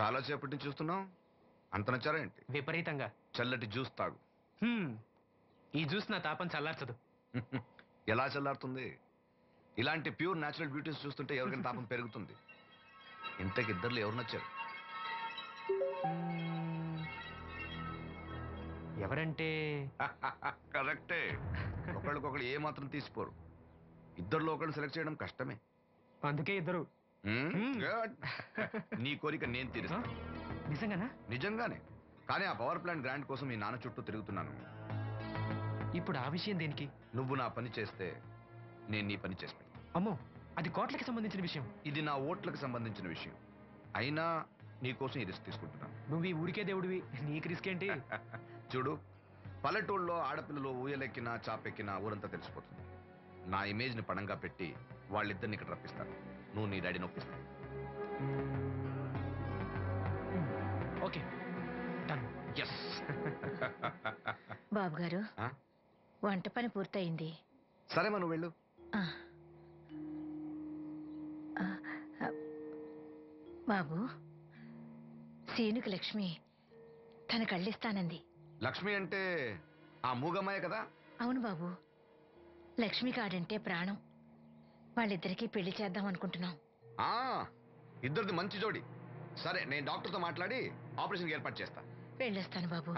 చాలా సేపటి నుంచి చూస్తున్నావు. అంత నచ్చారా ఏంటి? విపరీతంగా. చల్లటి జ్యూస్ తాగు. ఈ జ్యూస్ నా తాపం చల్లార్చదు. ఎలా చల్లారుతుంది? ఇలాంటి ప్యూర్ న్యాచురల్ బ్యూటీస్ చూస్తుంటే ఎవరికైనా తాపం పెరుగుతుంది. ఇంతకి ఇద్దరులో ఎవరు నచ్చారు? ఎవరంటే? కరెక్టే. ఒకళ్ళకొకళ్ళు ఏ మాత్రం తీసిపోరు. ఇద్దరులో ఒకళ్ళు సెలెక్ట్ చేయడం కష్టమే. అందుకే ఇద్దరు. Good. నీ కోరిక నేను తీరుస్తా. నిజంగానా? నిజంగానే. కానీ ఆ పవర్ ప్లాంట్ గ్రాంట్ కోసం మీ నాన్న చుట్టూ తిరుగుతున్నాను. ఇప్పుడు ఆ విషయం దేనికి? నువ్వు నా పని చేస్తే నేను నీ పని చేసి పెడతా. అమ్మో, అది కోట్లకి సంబంధించిన విషయం. ఇది నా ఓట్లకు సంబంధించిన విషయం. అయినా నీకోసం ఈ రిస్క్ తీసుకుంటున్నాను. నువ్వు ఈ ఊరికే దేవుడివి, నీకు రిస్క్ ఏంటి? చూడు, పల్లెటూళ్ళలో ఆడపిల్లలు ఊయలెక్కినా చాపెక్కినా ఊరంతా తెలిసిపోతుంది. నా ఇమేజ్ ని పణంగా పెట్టి వాళ్ళిద్దరిని ఇక్కడ రప్పిస్తాను. నువ్వు నీ డాడీ నొప్పిస్తాను. Okay, done. ఎస్. బాబు గారు, వంట పని పూర్తయింది. సరే మనం వెళ్ళు. బాబు, సీనుకి లక్ష్మి తన కళ్ళిస్తానంది. లక్ష్మి అంటే ఆ మూగమ్మాయే కదా? అవును బాబు, లక్ష్మి కాడంటే ప్రాణం. వాళ్ళిద్దరికీ పెళ్లి చేద్దాం అనుకుంటున్నాం. ఇద్దరిది మంచి జోడి. సరే, నేను డాక్టర్తో మాట్లాడి ఆపరేషన్ ఏర్పాటు చేస్తా. వెళ్ళొస్తాను బాబు.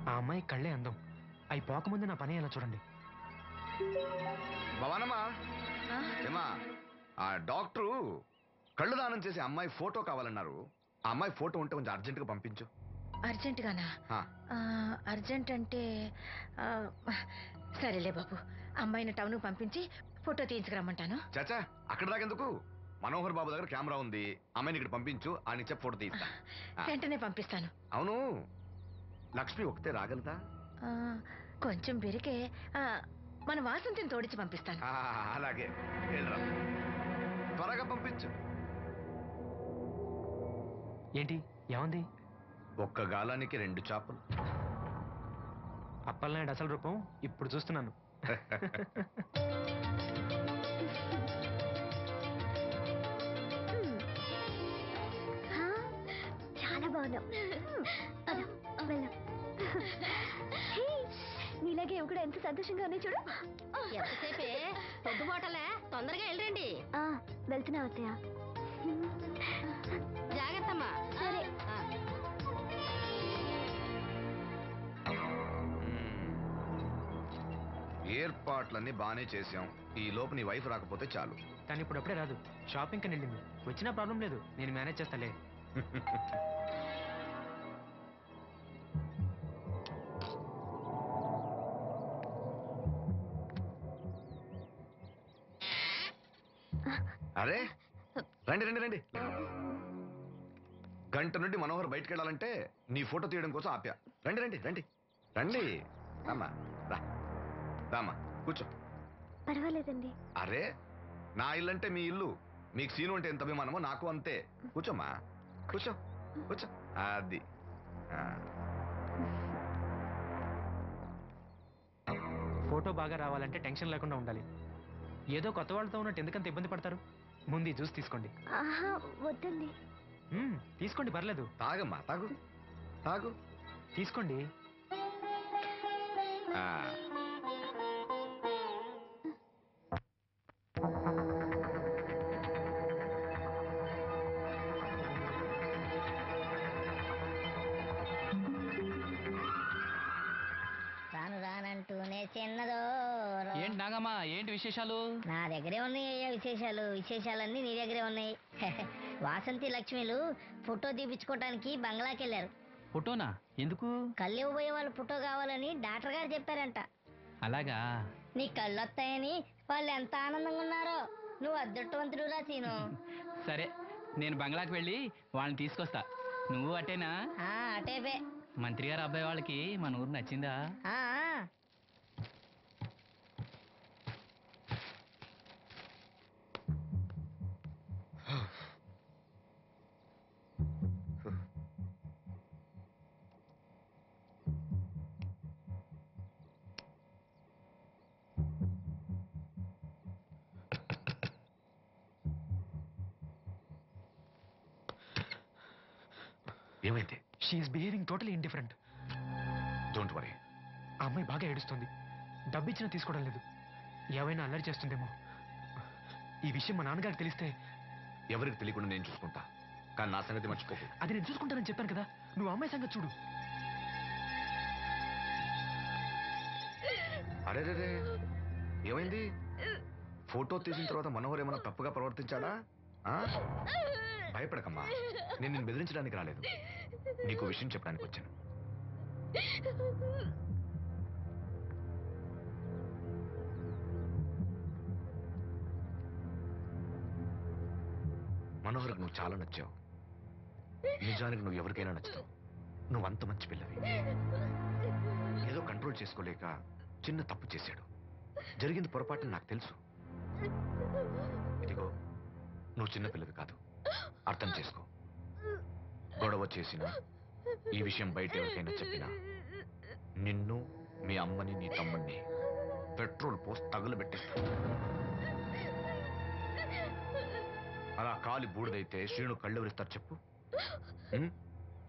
ఆ అమ్మాయి కళ్ళే అందం. అవి పోకముందు నా పని ఎలా చూడండి. భవానమ్మా, ఏమా, ఆ డాక్టరు కళ్ళు దానం చేసే అమ్మాయి ఫోటో కావాలన్నారు. ఆ అమ్మాయి ఫోటో ఉంటే కొంచెం అర్జెంటుగా పంపించు. అర్జెంటుగానా? అర్జెంట్ అంటే సరేలే బాబు, అమ్మాయిని టౌన్ పంపించి ఫోటో తీయించుకురమ్మంటాను. చాచా, అక్కడ దాకెందుకు? మనోహర్ బాబు దగ్గర కెమెరా ఉంది. అమ్మాయిని ఇక్కడ పంపించు, ఆయన ఇచ్చే ఫోటో తీస్తా. వెంటనే పంపిస్తాను. అవును, లక్ష్మి ఒకతే రాగలదా? కొంచెం బెరికే, మన వాసంతిని తోడిచి పంపిస్తాను. అలాగే, వెళ్ళరా, త్వరగా పంపించు. ఏంటి, ఏమంది? ఒక్క గాలానికి 2 చేపలు. అప్పలనాయుడు అసలు రూపం ఇప్పుడు చూస్తున్నాను. చాలా బాగున్నావు. నీలాగే కూడా ఎంత సంతోషంగా ఉన్నాయి చూడు. ఎంతసేపే పొద్దుబాటలే, తొందరగా వెళ్ళండి. వెళ్తున్నా అత్తయ్య. జాగ్రత్తమ్మా. సరే. ఏర్పాట్లన్నీ బానే చేశాం. ఈ లోపు నీ వైఫ్ రాకపోతే చాలు. కానీ ఇప్పుడు అప్పుడే రాదు, షాపింగ్ కని వెళ్ళింది. వచ్చినా ప్రాబ్లం లేదు, నేను మేనేజ్ చేస్తాలే. అరే, రండి రండి రండి. గంట నుండి మనోహర్ బయటకు వెళ్ళాలంటే నీ ఫోటో తీయడం కోసం ఆప్యా. రండి రండి రండి రండి. రామ్మా, రా, రామ్మా, కూర్చో. పర్వాలేదండి. అరే, నా ఇల్లు అంటే మీ ఇల్లు. మీకు సీను అంటే ఎంత అభిమానమో నాకు అంతే. కూర్చోమ్మా, కూర్చో కూర్చో. అది ఫోటో బాగా రావాలంటే టెన్షన్ లేకుండా ఉండాలి. ఏదో కొత్త వాళ్ళతో ఉన్నట్టు ఎందుకంత ఇబ్బంది పడతారు? ముందు జ్యూస్ తీసుకోండి. వద్దండి. తీసుకోండి, పర్లేదు. తాగమ్మా, తాగు తాగు, తీసుకోండి. రాను రానంటూనే చిన్నదో. ఏంటి నాగమ్మా, ఏంటి విశేషాలు? నా దగ్గరే ఉన్నాయి అయ్యా విశేషాలు. విశేషాలన్నీ నీ దగ్గరే ఉన్నాయి. వాసంతి లక్ష్మిలు ఫోటో తీపించుకోవటానికి బంగ్లాకి వెళ్ళారు. ఫోటోనా? ఎందుకు? కళ్ళు ఇవ్వబోయే వాళ్ళ ఫోటో కావాలని డాక్టర్ గారు చెప్పారంట. అలాగా? నీ కళ్ళు వస్తాయని వాళ్ళు ఎంత ఆనందంగా ఉన్నారో. నువ్వు అదృష్టవంతుడు రా సీను. సరే, నేను బంగ్లాకి వెళ్ళి వాళ్ళని తీసుకొస్తా. నువ్వు అటేనా? అటేపే. మంత్రి గారు అబ్బాయి వాళ్ళకి మన ఊరు నచ్చిందా? ఏమైంది? She's behaving totally indifferent. Don't worry. ఆ అమ్మాయి బాగా ఏడుస్తుంది. డబ్బిచ్చినా తీసుకోవడం లేదు. ఏమైనా అల్లరి చేస్తుందేమో. ఈ విషయం మా నాన్నగారికి తెలిస్తే ఎవరికి తెలియకుండా నేను చూసుకుంటా, కానీ నా సంగతి మర్చిపోకు. అది నేను చూసుకుంటానని చెప్పాను కదా. నువ్వు అమ్మాయి సంగతి చూడు. అరే రే, ఏమైంది? ఫోటో తీసిన తర్వాత మనోహర్ ఏమైనా తప్పుగా ప్రవర్తించాడా? ఆ? భయపడకమ్మా, నేను నిన్ను బెదిరించడానికి రాలేదు, నీకు విషయం చెప్పడానికి వచ్చాను. మనోహర్కి నువ్వు చాలా నచ్చావు. నిజానికి నువ్వు ఎవరికైనా నచ్చుతావు. నువ్వు అంత మంచి పిల్లవి. ఏదో కంట్రోల్ చేసుకోలేక చిన్న తప్పు చేశాడు. జరిగింది పొరపాటు నాకు తెలుసు. ఇదిగో, నువ్వు చిన్న పిల్లవి కాదు, అర్థం చేసుకో. గొడవ చేసినా, ఈ విషయం బయట ఎవరికైనా చెప్పినా నిన్ను, మీ అమ్మని, నీ తమ్ముడిని పెట్రోల్ పోసి తగులబెట్టేస్తా. అలా కాలి బూడిదైతే శ్రీను కళ్ళు ఎవరిస్తారు చెప్పు?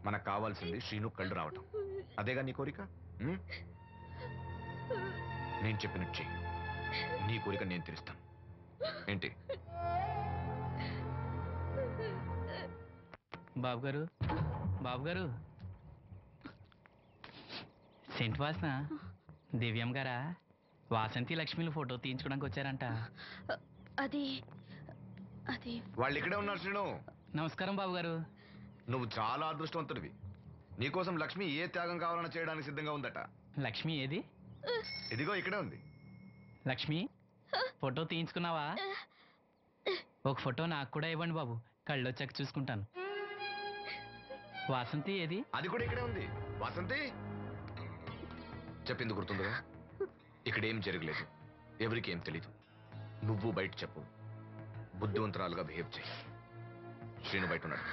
మనకు కావాల్సింది శ్రీను కళ్ళు రావటం. అదేగా నీ కోరిక? నేను చెప్పినట్టు చెయ్యి, నీ కోరిక నేను తీరుస్తాను. ఏంటి? బాబు గారు, బాబు గారు, సెంట్ వాసన దివ్యం గారా? వాసంతి లక్ష్మిలు ఫోటో తీయించుకోవడానికి వచ్చారంట. అది అది వాళ్ళు ఇక్కడే ఉన్నారు శ్రీను. నమస్కారం బాబు గారు. నువ్వు చాలా అదృష్టవంతుడివి. నీకోసం లక్ష్మి ఏ త్యాగం కావాలన్నా చేయడానికి సిద్ధంగా ఉందట. లక్ష్మి ఏది? ఇదిగో ఇక్కడే ఉంది. లక్ష్మి, ఫోటో తీయించుకున్నావా? ఒక ఫోటో నాకు కూడా ఇవ్వండి బాబు, కళ్ళు వచ్చాక చూసుకుంటాను. వాసంతి ఏది? అది కూడా ఇక్కడే ఉంది. వాసంతి, చెప్పింది గుర్తుందిగా? ఇక్కడేం జరగలేదు, ఎవరికి ఏం తెలీదు. నువ్వు బయట చెప్పు, బుద్ధివంతరాలుగా బిహేవ్ చేయి. శ్రీను బయట ఉన్నాడు.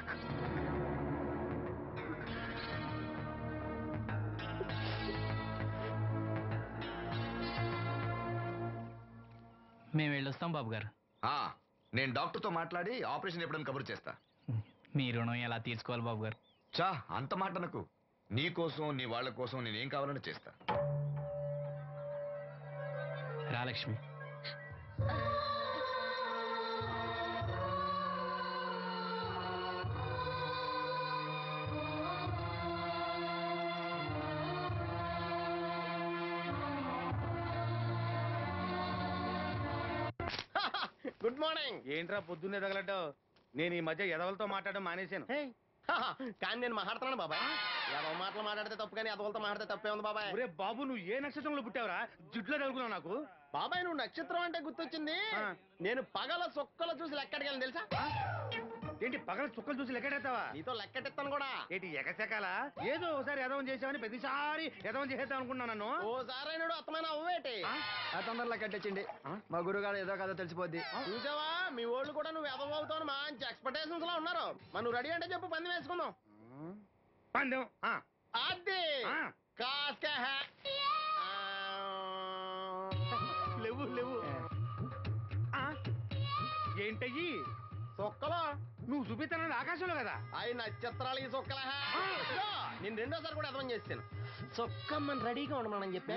మేము వెళ్ళొస్తాం బాబు గారు. నేను డాక్టర్తో మాట్లాడి ఆపరేషన్ ఎప్పుడైనా కబురు చేస్తా. మీ రుణం ఎలా తీర్చుకోవాలి బాబు గారు? చా, అంత మాట నాకు. నీ కోసం, నీ వాళ్ళ కోసం నేనేం కావాలని చేస్తా. రా లక్ష్మి. Good morning. ఏంట్రా పొద్దున్నే తగలడ్డావు? నేను ఈ మధ్య ఎదవలతో మాట్లాడడం మానేశాను. కానీ నేను మాట్లాడుతున్నాను బాబాయ్. ఏదో మాటలు మాట్లాడితే తప్పు, కానీ అదవలతో మాట్లాడితే తప్పే ఉంది బాబాయ్. ఒరే బాబు, నువ్వు ఏ నక్షత్రంలో పుట్టావురా? జుట్లో తగులుకున్నావు నాకు. బాబాయ్, నువ్వు నక్షత్రం అంటే గుర్తొచ్చింది. నేను పగల సొక్కలు చూసి లెక్కడికి తెలుసా? ఏంటి పగల చుక్కలు చూసి లెక్కెడతావా? నీతో లెక్కెట్టిస్తాను కూడా. ఏంటి ఎగసెకాల? ఏదో ఒకసారి ఎదవం చేసావని ప్రతిసారి ఎదవం చేసేద్దాం అనుకున్నా నన్ను. ఓసారి అత్తమైన అవ్వేటి తొందరలో కట్టించండి. మా గురుగారు ఏదో కదా తెలిసిపోద్ది. చూసావా, మీ వాళ్ళు కూడా నువ్వు ఎదవవుతావు మంచి ఎక్స్పెక్టేషన్స్ లో ఉన్నారు. మరి నువ్వు రెడీ అంటే చెప్పు, పందెం వేసుకుందాం. పందెం? అది కాస్క లేవు లేవు. ఏంటయ్యి సొక్కలో నువ్వు చూపిస్తానని ఆకాశంలో కదా? అవి నక్షత్రాలు ఈ సొక్కల. నేను రెండోసారి కూడా అర్థం చేస్తాను. సొక్కమ్మని రెడీగా ఉండమని చెప్పా.